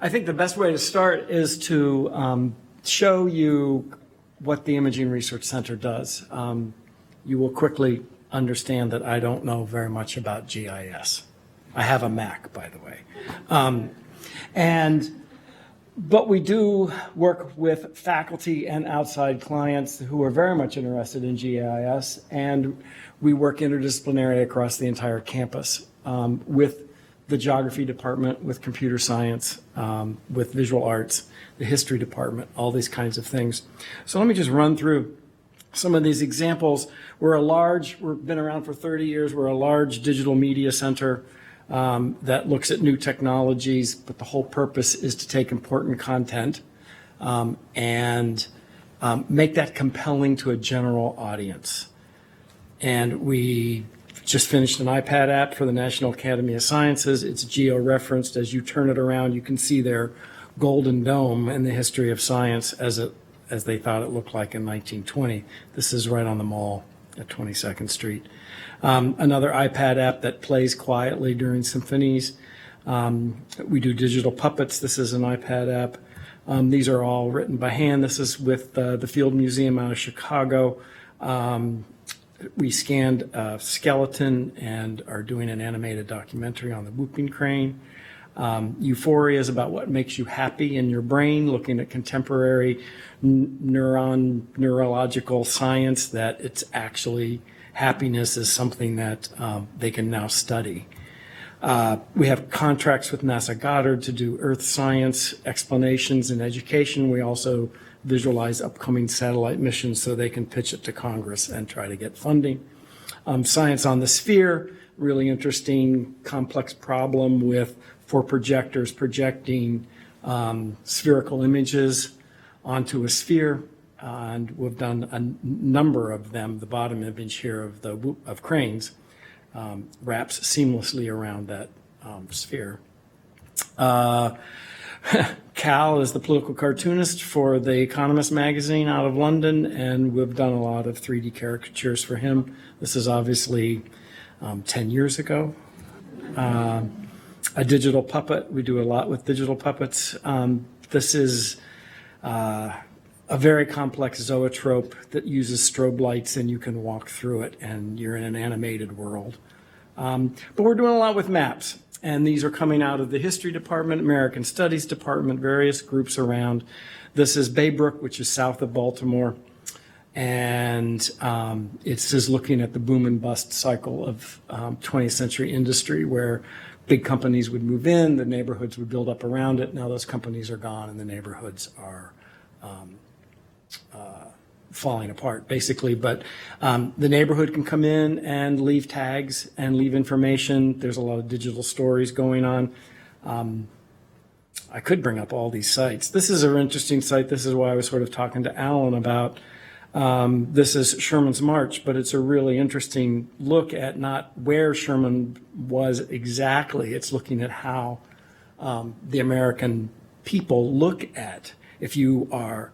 I think the best way to start is to show you what the Imaging Research Center does. You will quickly understand that I don't know very much about GIS. I have a Mac, by the way. But we do work with faculty and outside clients who are very much interested in GIS, and we work interdisciplinary across the entire campus with the geography department, with computer science, with visual arts, the history department, all these kinds of things. So let me just run through some of these examples. We've been around for 30 years. We're a large digital media center that looks at new technologies, but the whole purpose is to take important content and make that compelling to a general audience. And we just finished an iPad app for the National Academy of Sciences. It's geo-referenced. As you turn it around, you can see their golden dome in the history of science as they thought it looked like in 1920. This is right on the mall at 22nd Street. Another iPad app that plays quietly during symphonies. We do digital puppets. This is an iPad app. These are all written by hand. This is with the Field Museum out of Chicago. We scanned a skeleton and are doing an animated documentary on the whooping crane. Euphoria is about what makes you happy in your brain, looking at contemporary neurological science, that it's actually happiness is something that they can now study. We have contracts with NASA Goddard to do earth science explanations and education. We also visualize upcoming satellite missions so they can pitch it to Congress and try to get funding. Science on the Sphere, really interesting, complex problem for projectors projecting spherical images onto a sphere. And we've done a number of them. The bottom image here of cranes wraps seamlessly around that sphere. Cal is the political cartoonist for The Economist magazine out of London, and we've done a lot of 3D caricatures for him. This is obviously 10 years ago. A digital puppet. We do a lot with digital puppets. This is a very complex zoetrope that uses strobe lights, and you can walk through it, and you're in an animated world. But we're doing a lot with maps, and these are coming out of the History Department, American Studies Department, various groups around. This is Baybrook, which is south of Baltimore, and it's just looking at the boom and bust cycle of 20th century industry, where big companies would move in, the neighborhoods would build up around it. Now those companies are gone, and the neighborhoods are falling apart, basically. But the neighborhood can come in and leave tags and leave information. There's a lot of digital stories going on. I could bring up all these sites. This is an interesting site. This is why I was sort of talking to Alan about. This is Sherman's March, but it's a really interesting look at not where Sherman was exactly. It's looking at how the American people look at, if you are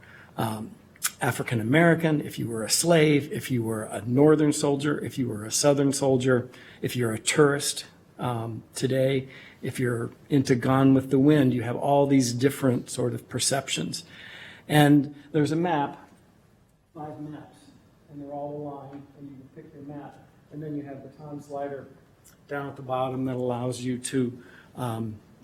African American, if you were a slave, if you were a northern soldier, if you were a southern soldier, if you're a tourist today, if you're into Gone with the Wind, you have all these different sort of perceptions. And there's a map, 5 maps, and they're all aligned, and you can pick your map. And then you have the Tom slider down at the bottom that allows you to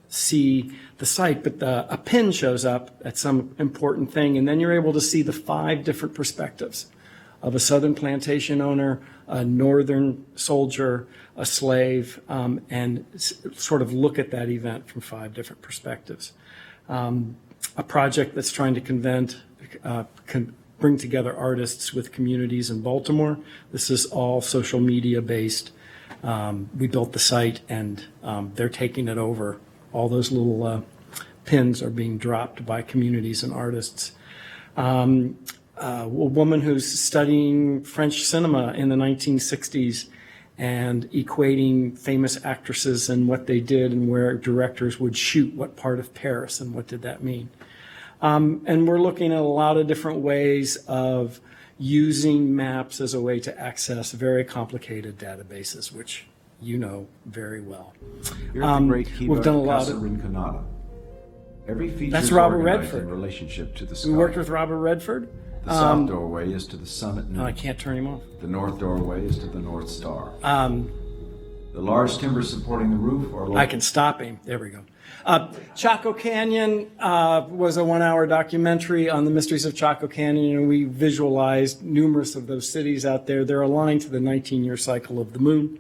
see the site, but a pin shows up at some important thing, and then you're able to see the 5 different perspectives of a southern plantation owner, a northern soldier, a slave, and sort of look at that event from 5 different perspectives. A project that's trying to bring together artists with communities in Baltimore. This is all social media based. We built the site, and they're taking it over. All those little pins are being dropped by communities and artists. A woman who's studying French cinema in the 1960s and equating famous actresses and what they did and where directors would shoot what part of Paris and what did that mean. And we're looking at a lot of different ways of using maps as a way to access very complicated databases, which you know very well. You're at the great Kiva we've done a lot Casa Rinconada. Every feature That's is Robert organized Redford. in relationship to the sky. We worked with Robert Redford. The south doorway is to the sun at noon. No, I can't turn him off. The north doorway is to the North Star. The large timbers supporting the roof are located. I can stop him. There we go. Chaco Canyon was a 1-hour documentary on the mysteries of Chaco Canyon, and we visualized numerous of those cities out there. They're aligned to the 19-year cycle of the moon.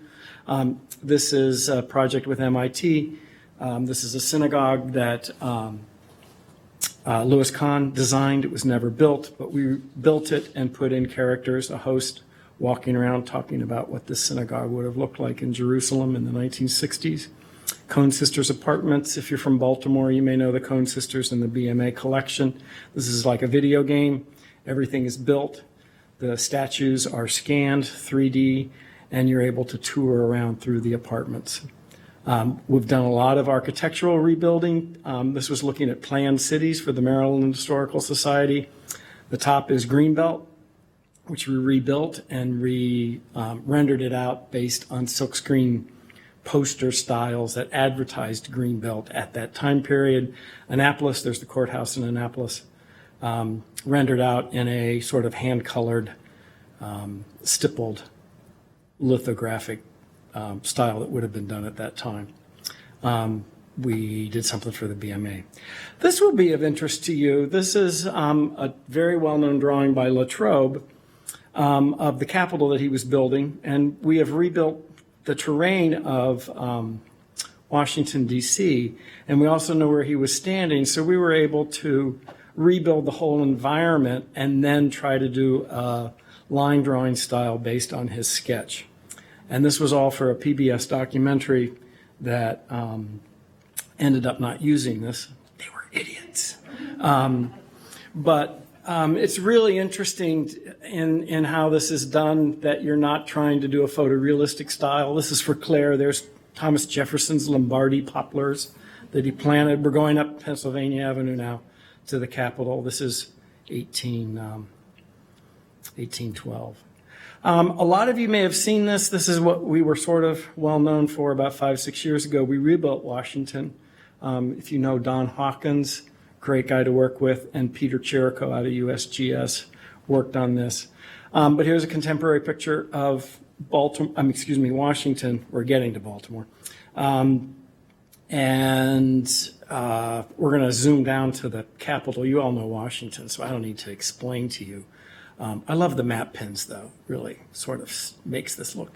This is a project with MIT. This is a synagogue that Louis Kahn designed. It was never built, but we built it and put in characters, a host walking around talking about what this synagogue would have looked like in Jerusalem in the 1960s. Cohn Sisters Apartments. If you're from Baltimore, you may know the Cohn Sisters and the BMA collection. This is like a video game. Everything is built. The statues are scanned 3D, and you're able to tour around through the apartments. We've done a lot of architectural rebuilding. This was looking at planned cities for the Maryland Historical Society. The top is Greenbelt, which we rebuilt and rendered it out based on silkscreen poster styles that advertised Greenbelt at that time period. Annapolis, there's the courthouse in Annapolis, rendered out in a sort of hand-colored, stippled lithographic style that would have been done at that time. We did something for the BMA. This will be of interest to you. This is a very well-known drawing by Latrobe of the Capitol that he was building, and we have rebuilt the terrain of Washington, D.C., and we also know where he was standing, so we were able to rebuild the whole environment and then try to do a line drawing style based on his sketch. And this was all for a PBS documentary that ended up not using this. They were idiots. But it's really interesting in how this is done, that you're not trying to do a photorealistic style. This is for Claire. There's Thomas Jefferson's Lombardy poplars that he planted. We're going up Pennsylvania Avenue now to the Capitol. This is 1812. A lot of you may have seen this. This is what we were sort of well known for about 5-6 years ago. We rebuilt Washington. If you know Don Hawkins, great guy to work with, and Peter Cherico out of USGS worked on this. But here's a contemporary picture of Washington. We're getting to Baltimore. And we're going to zoom down to the Capitol. You all know Washington, so I don't need to explain to you. I love the map pins, though. Really sort of makes this look.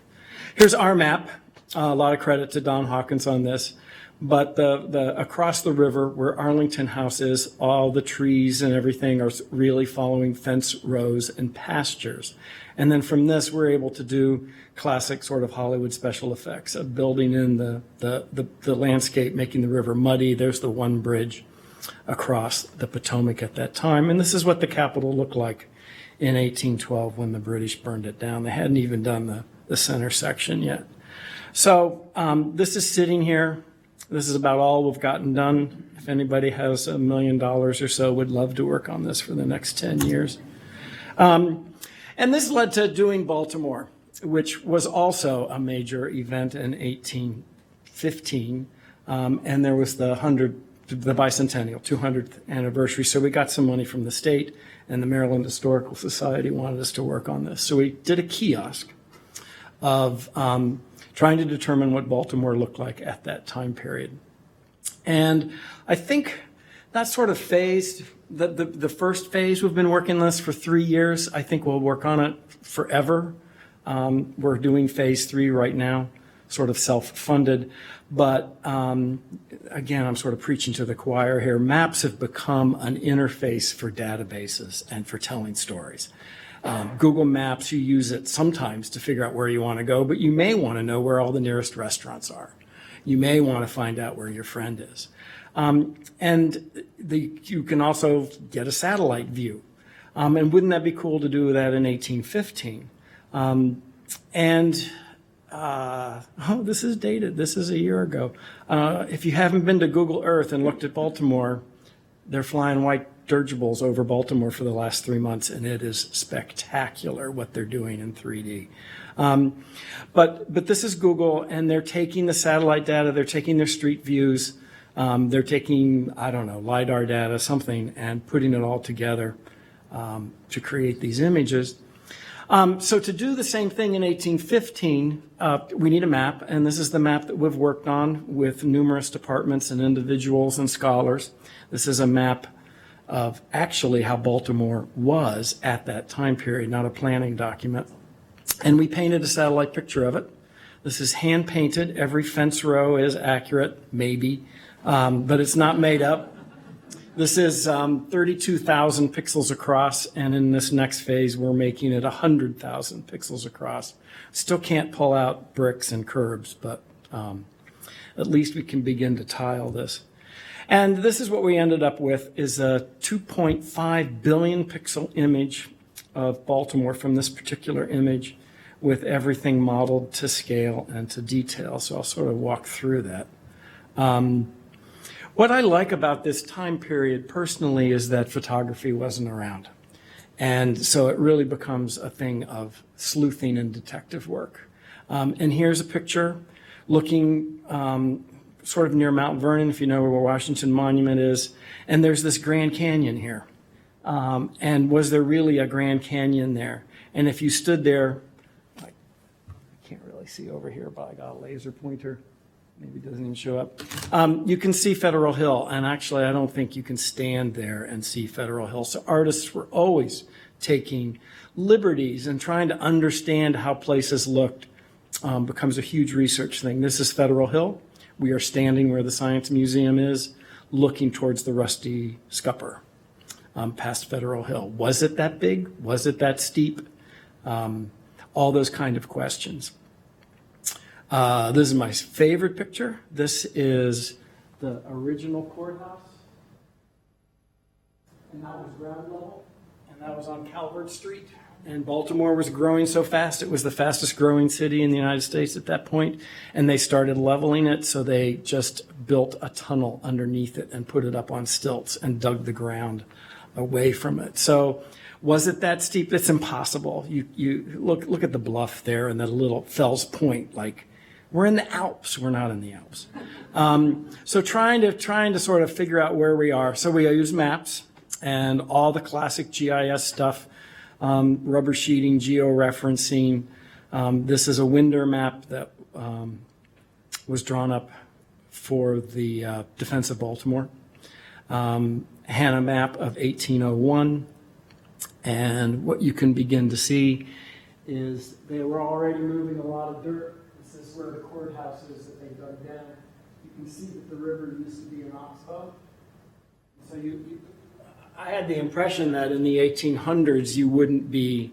Here's our map. A lot of credit to Don Hawkins on this. But the across the river where Arlington House is, all the trees and everything are really following fence rows and pastures. And then from this, we're able to do classic sort of Hollywood special effects of building in the landscape, making the river muddy. There's the one bridge across the Potomac at that time. And this is what the Capitol looked like in 1812 when the British burned it down. They hadn't even done the center section yet. So this is sitting here. This is about all we've gotten done. If anybody has $1 million or so, would love to work on this for the next 10 years. And this led to doing Baltimore, which was also a major event in 1815. And there was the bicentennial, 200th anniversary. So we got some money from the state, and the Maryland Historical Society wanted us to work on this. So we did a kiosk of trying to determine what Baltimore looked like at that time period. And I think that sort of phased, the first phase, we've been working on this for 3 years. I think we'll work on it forever. We're doing phase 3 right now, sort of self-funded. But again, I'm sort of preaching to the choir here. Maps have become an interface for databases and for telling stories. Google Maps, you use it sometimes to figure out where you want to go, but you may want to know where all the nearest restaurants are. You may want to find out where your friend is. And you can also get a satellite view. And wouldn't that be cool to do that in 1815? This is dated. This is a year ago. If you haven't been to Google Earth and looked at Baltimore, they're flying white dirigibles over Baltimore for the last 3 months, and it is spectacular what they're doing in 3D. But this is Google, and they're taking the satellite data, they're taking their street views, They're taking, I don't know, LiDAR data, something, and putting it all together to create these images. So to do the same thing in 1815, we need a map, and this is the map that we've worked on with numerous departments and individuals and scholars. This is a map of actually how Baltimore was at that time period, not a planning document. And we painted a satellite picture of it. This is hand painted. Every fence row is accurate, maybe, but it's not made up. This is 32,000 pixels across, and in this next phase, we're making it 100,000 pixels across. Still can't pull out bricks and curbs, but at least we can begin to tile this. And this is what we ended up with, is a 2.5 billion pixel image of Baltimore from this particular image, with everything modeled to scale and to detail. So I'll sort of walk through that. What I like about this time period personally is that photography wasn't around. And so it really becomes a thing of sleuthing and detective work. And here's a picture looking sort of near Mount Vernon, if you know where Washington Monument is. And there's this Grand Canyon here. And was there really a Grand Canyon there? And if you stood there, I can't really see over here, but I got a laser pointer. Maybe it doesn't even show up. You can see Federal Hill, and actually I don't think you can stand there and see Federal Hill. So artists were always taking liberties and trying to understand how places looked. Becomes a huge research thing. This is Federal Hill. We are standing where the Science Museum is, looking towards the rusty scupper past Federal Hill. Was it that big? Was it that steep? All those kind of questions. This is my favorite picture. This is the original courthouse. And that was ground level. And that was on Calvert Street. And Baltimore was growing so fast. It was the fastest growing city in the United States at that point. And they started leveling it. So they just built a tunnel underneath it and put it up on stilts and dug the ground away from it. So was it that steep? It's impossible. You look at the bluff there and that little Fells Point, like, we're in the Alps. We're not in the Alps. So trying to sort of figure out where we are. So we use maps and all the classic GIS stuff, rubber sheeting, georeferencing. This is a Winder map that was drawn up for the defense of Baltimore. Hanna map of 1801. And what you can begin to see is they were already moving a lot of dirt. This is where the courthouse is that they dug down. You can see that the river used to be an oxbow. So I had the impression that in the 1800s you wouldn't be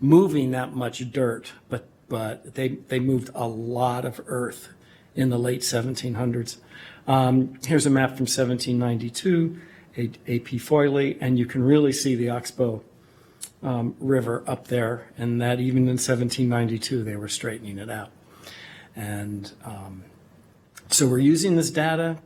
moving that much dirt, but they moved a lot of earth in the late 1700s. Here's a map from 1792, A.P. Foyley, and you can really see the Oxbow River up there, and that even in 1792 they were straightening it out. And so we're using this data.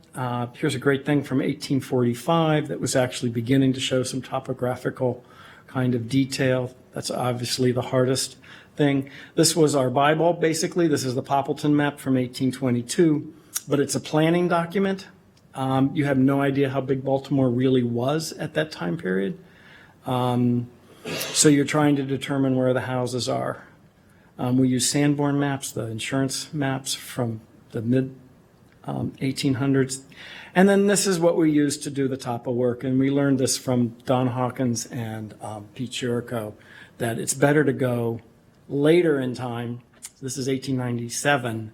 Here's a great thing from 1845 that was actually beginning to show some topographical kind of detail. That's obviously the hardest thing. This was our Bible, basically. This is the Poppleton map from 1822, but it's a planning document. You have no idea how big Baltimore really was at that time period. So you're trying to determine where the houses are. We use Sanborn maps, the insurance maps from the mid 1800s. And then this is what we use to do the topo work. And we learned this from Don Hawkins and Pete Chirico, that it's better to go later in time. This is 1897,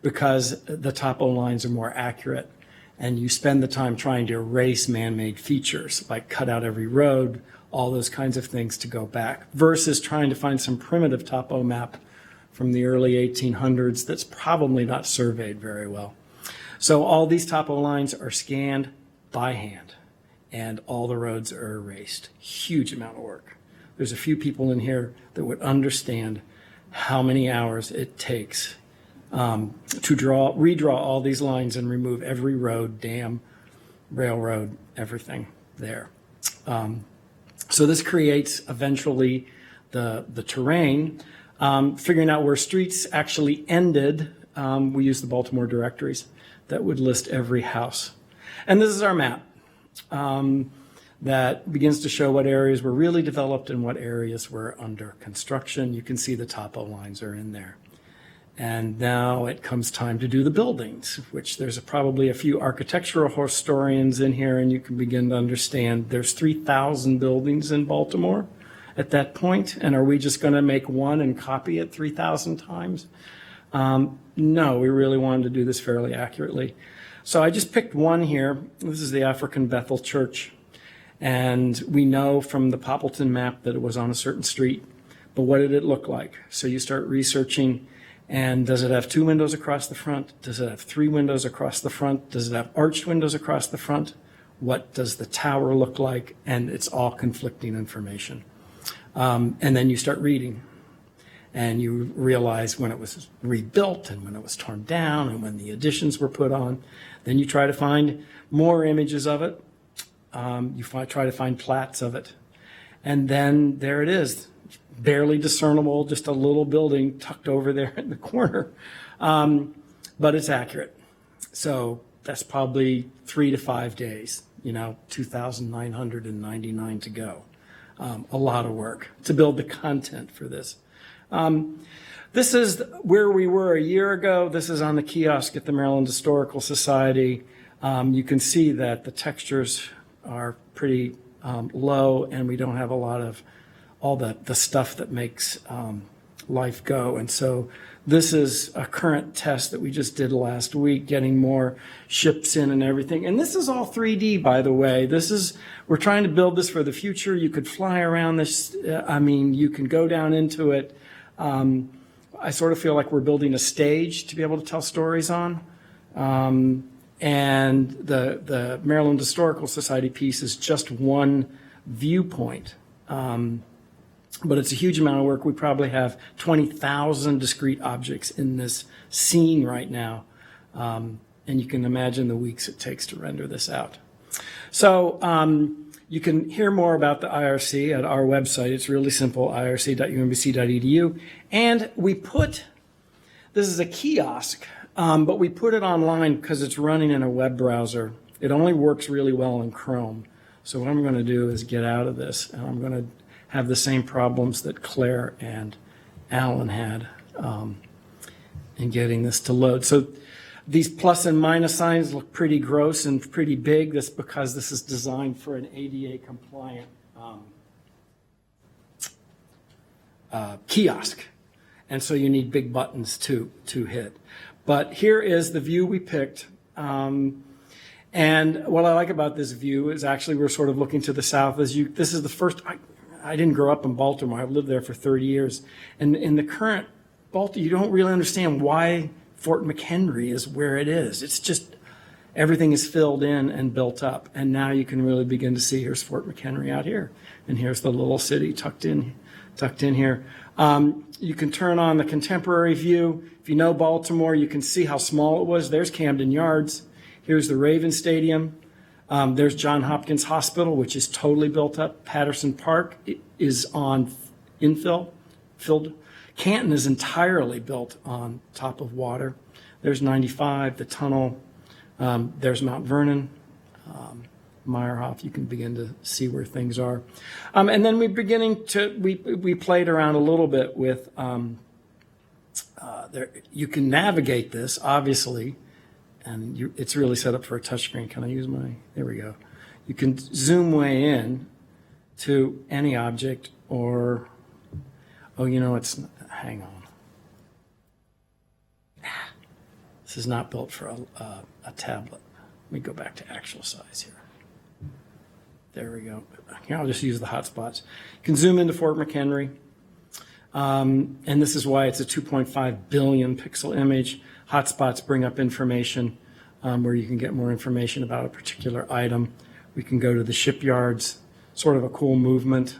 because the topo lines are more accurate. And you spend the time trying to erase man-made features, like cut out every road, all those kinds of things to go back, versus trying to find some primitive topo map from the early 1800s that's probably not surveyed very well. So all these topo lines are scanned by hand, and all the roads are erased. Huge amount of work. There's a few people in here that would understand how many hours it takes to redraw all these lines and remove every road, dam, railroad, everything there. So this creates eventually the terrain. Figuring out where streets actually ended, we use the Baltimore directories that would list every house And this is our map that begins to show what areas were really developed and what areas were under construction. You can see the topo lines are in there. And now it comes time to do the buildings, which there's probably a few architectural historians in here, and you can begin to understand there's 3,000 buildings in Baltimore at that point. And are we just going to make one and copy it 3,000 times? No, we really wanted to do this fairly accurately. So I just picked one here. This is the African Bethel Church. And we know from the Poppleton map that it was on a certain street. But what did it look like? So you start researching. And does it have 2 windows across the front? Does it have 3 windows across the front? Does it have arched windows across the front? What does the tower look like? And it's all conflicting information. And then you start reading. And you realize when it was rebuilt and when it was torn down and when the additions were put on. Then you try to find more images of it. Try to find plats of it. And then there it is. Barely discernible, just a little building tucked over there in the corner. But it's accurate. So that's probably 3 to 5 days, 2,999 to go. A lot of work to build the content for this. This is where we were a year ago. This is on the kiosk at the Maryland Historical Society. You can see that the textures are pretty low, and we don't have a lot of all the stuff that makes life go. And so this is a current test that we just did last week, getting more ships in and everything. And this is all 3D, by the way. We're trying to build this for the future. You could fly around this. You can go down into it. I sort of feel like we're building a stage to be able to tell stories on. And the Maryland Historical Society piece is just one viewpoint. But it's a huge amount of work. We probably have 20,000 discrete objects in this scene right now. And you can imagine the weeks it takes to render this out. So you can hear more about the IRC at our website. It's really simple, irc.umbc.edu. And this is a kiosk, but we put it online because it's running in a web browser. It only works really well in Chrome. So what I'm going to do is get out of this, and I'm going to have the same problems that Claire and Alan had in getting this to load. So these plus and minus signs look pretty gross and pretty big. That's because this is designed for an ADA compliant kiosk. And so you need big buttons to hit. But here is the view we picked. And what I like about this view is actually we're sort of looking to the south. This is the first, I didn't grow up in Baltimore. I've lived there for 30 years. And in the current Baltimore, you don't really understand why Fort McHenry is where it is. It's just everything is filled in and built up. And now you can really begin to see here's Fort McHenry out here. And here's the little city tucked in here. You can turn on the contemporary view. If you know Baltimore, you can see how small it was. There's Camden Yards. Here's the Raven Stadium. There's Johns Hopkins Hospital, which is totally built up. Patterson Park is on filled. Canton is entirely built on top of water. There's 95, the tunnel. There's Mount Vernon, Meyerhoff. You can begin to see where things are. And then we played around a little bit with, you can navigate this, obviously, and it's really set up for a touchscreen. Can I use there we go. You can zoom way in to any object or, hang on. This is not built for a tablet. Let me go back to actual size here. There we go. Here, I'll just use the hotspots. You can zoom into Fort McHenry. And this is why it's a 2.5 billion pixel image. Hotspots bring up information where you can get more information about a particular item. We can go to the shipyards, sort of a cool movement.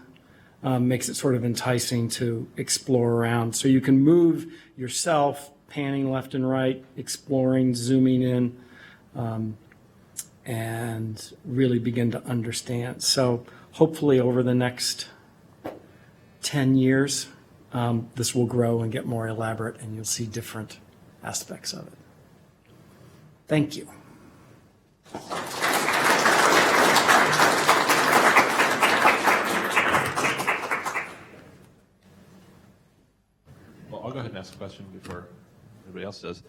Makes it sort of enticing to explore around. So you can move yourself, panning left and right, exploring, zooming in, and really begin to understand. So hopefully over the next 10 years, this will grow and get more elaborate, and you'll see different aspects of it. Thank you. question before everybody else does.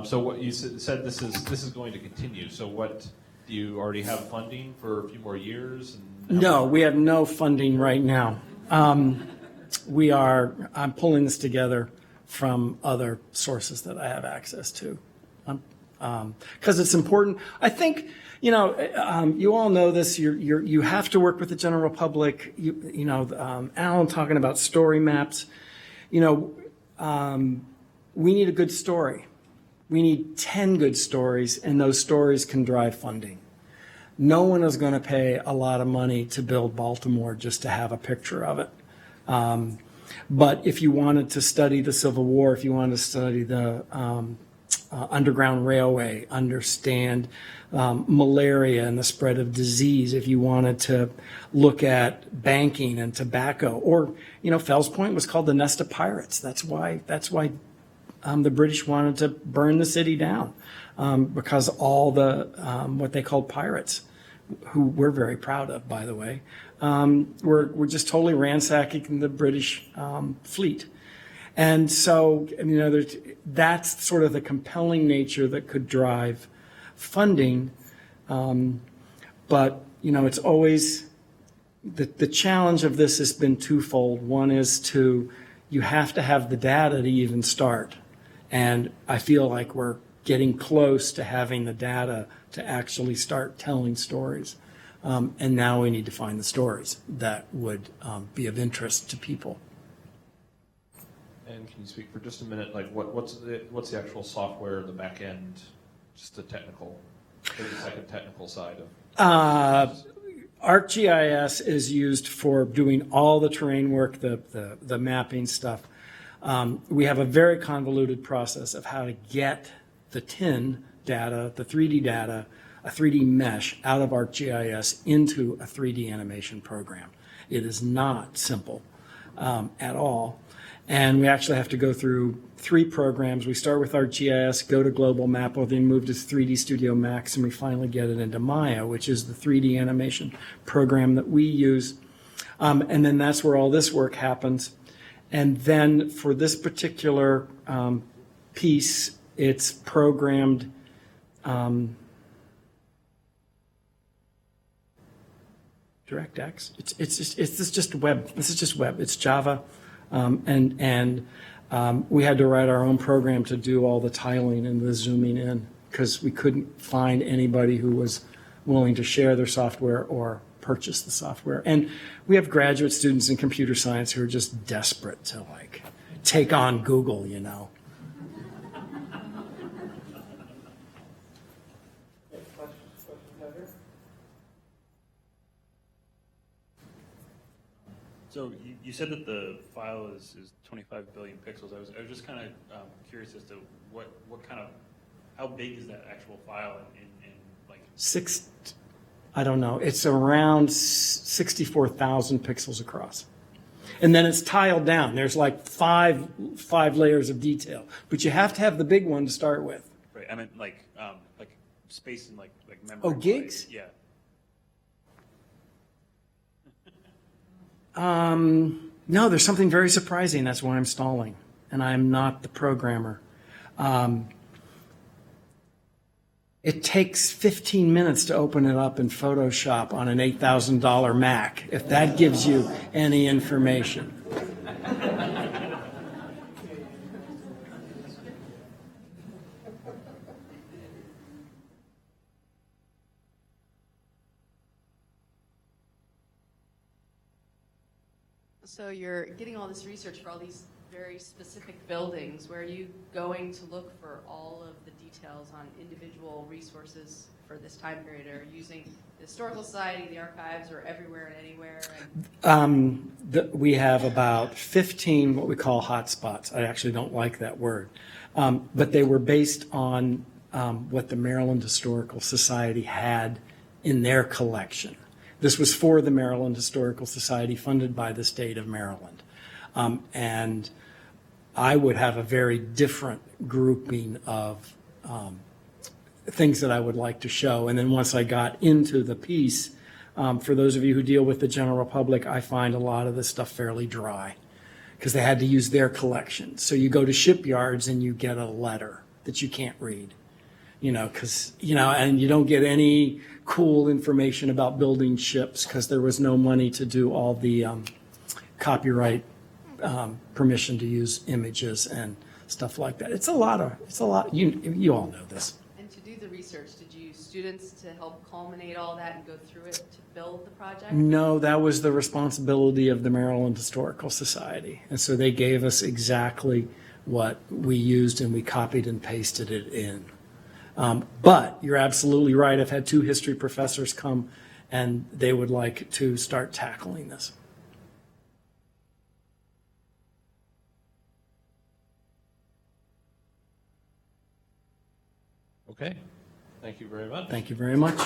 So what you said this is going to continue. So what, do you already have funding for a few more years? No, we have no funding right now. I'm pulling this together from other sources that I have access to. Because it's important. I think, you all know this, you have to work with the general public. Alan talking about story maps. We need a good story. We need 10 good stories, and those stories can drive funding. No one is going to pay a lot of money to build Baltimore just to have a picture of it. But if you wanted to study the Civil War, if you wanted to study the Underground Railway, understand malaria and the spread of disease, if you wanted to look at banking and tobacco, or, Fells Point was called the nest of pirates. That's why the British wanted to burn the city down, because all the what they called pirates, who we're very proud of, by the way, were just totally ransacking the British fleet. And so, that's sort of the compelling nature that could drive funding. But, it's always, the challenge of this has been twofold. One is you have to have the data to even start. And I feel like we're getting close to having the data to actually start telling stories. And now we need to find the stories that would be of interest to people. And can you speak for just a minute, like what's the actual software, the back end, just the technical, 30-second technical side of? ArcGIS is used for doing all the terrain work, the mapping stuff. We have a very convoluted process of how to get the TIN data, the 3D data, a 3D mesh out of ArcGIS into a 3D animation program. It is not simple at all. And we actually have to go through 3 programs. We start with ArcGIS, go to Global Map, then move to 3D Studio Max, and we finally get it into Maya, which is the 3D animation program that we use. And then that's where all this work happens. And then for this particular piece, it's programmed DirectX. It's just web. This is just web. It's Java, and we had to write our own program to do all the tiling and the zooming in because we couldn't find anybody who was willing to share their software or purchase the software. And we have graduate students in computer science who are just desperate to take on Google, So you said that the file is 25 billion pixels. I was just kind of curious as to what kind of, how big is that actual file in like? I don't know. It's around 64,000 pixels across. And then it's tiled down. There's like five layers of detail. But you have to have the big one to start with. Right. I meant like space and like memory. Oh, gigs? Yeah. No, there's something very surprising. That's why I'm stalling. And I'm not the programmer. It takes 15 minutes to open it up in Photoshop on an $8,000 Mac, if that gives you any information. So you're getting all this research for all these very specific buildings. Where are you going to look for all of the details on individual resources for this time period? Are you using the Historical Society, the archives, or everywhere and anywhere? We have about 15 what we call hotspots. I actually don't like that word. But they were based on what the Maryland Historical Society had in their collection. This was for the Maryland Historical Society, funded by the state of Maryland. And I would have a very different grouping of things that I would like to show. And then once I got into the piece, for those of you who deal with the general public, I find a lot of this stuff fairly dry because they had to use their collection. So you go to shipyards and you get a letter that you can't read, because, and you don't get any cool information about building ships because there was no money to do all the copyright permission to use images and stuff like that. It's a lot. You all know this. And to do the research, did you use students to help culminate all that and go through it to build the project? No, that was the responsibility of the Maryland Historical Society. And so they gave us exactly what we used and we copied and pasted it in. But you're absolutely right. I've had 2 history professors come and they would like to start tackling this. Okay, thank you very much. Thank you very much.